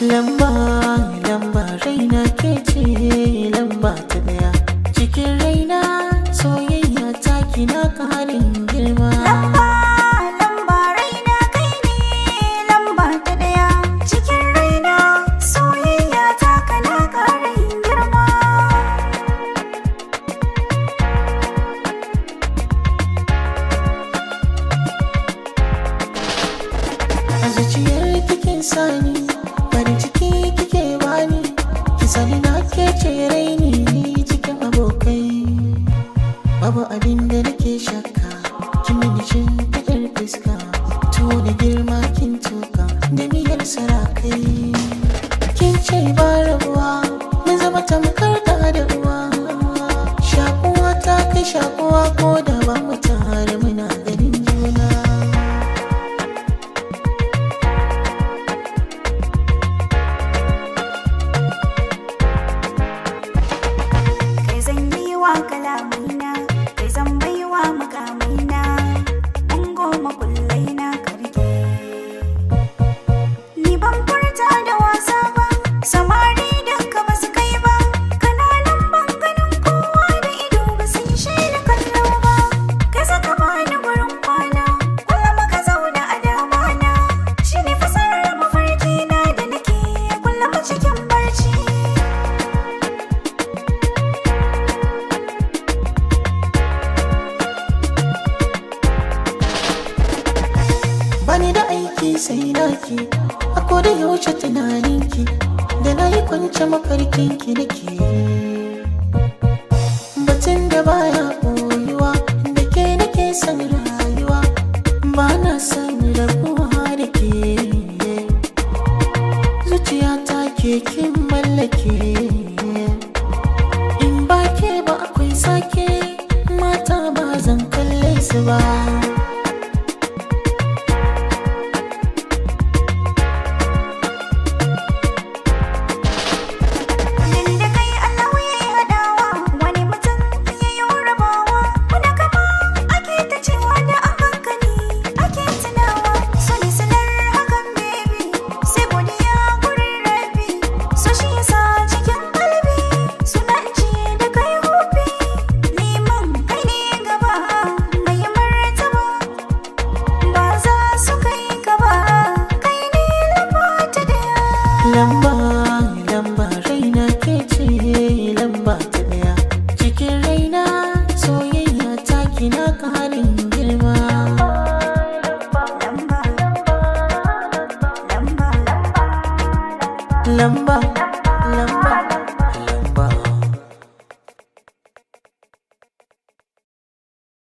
Lamba, lamba raina ke ce lamba ta daya. Cikin raina soyayya ta kina ƙarin girma. Lamba raina kai ne lamba ta daya. Cikin raina soyayya ta kana ƙarin girma. A zuciyar kikin sani farin ciki kike bani, ki sani na ke ce raini cikin abokai. Babu abin da nake shakka, kin mini shimfiɗar fuska, tuwo da girma kin tuka da miyar sarakai. Kin ce ba rabuwa, mun zama tamkar da uwa. Shakuwa ta kai shakuwa ko da ba mu tare muna ganin juna. Kalamina kai zan baiwa makamina, ungo makullai na karge. Ni ban furta da wasa ba, samari duka ba su kai ba. Kananan banganin kowa da ido ba su yi shaida kallo ba. Kai saka bani gurin kwana, kullum ka zauna a damana. Shi ne fasarar mafarki na da nake kullum cikin barci. Bani da aiki sai naki, a koda yaushe tunaninki, da na yi kwance mafarkinki nake. Batun da baya ɓoyuwa, da ke nake son rayuwa, ba na son rabuwa da ke. Zuciya ta ke kin mallake, in ba ke ba akwai sake, mata ba zan kalle su ba. Lamba, lamba raina ke ce lamba ta daya. Cikin raina soyayya ta kina ƙarin girma. Lamba.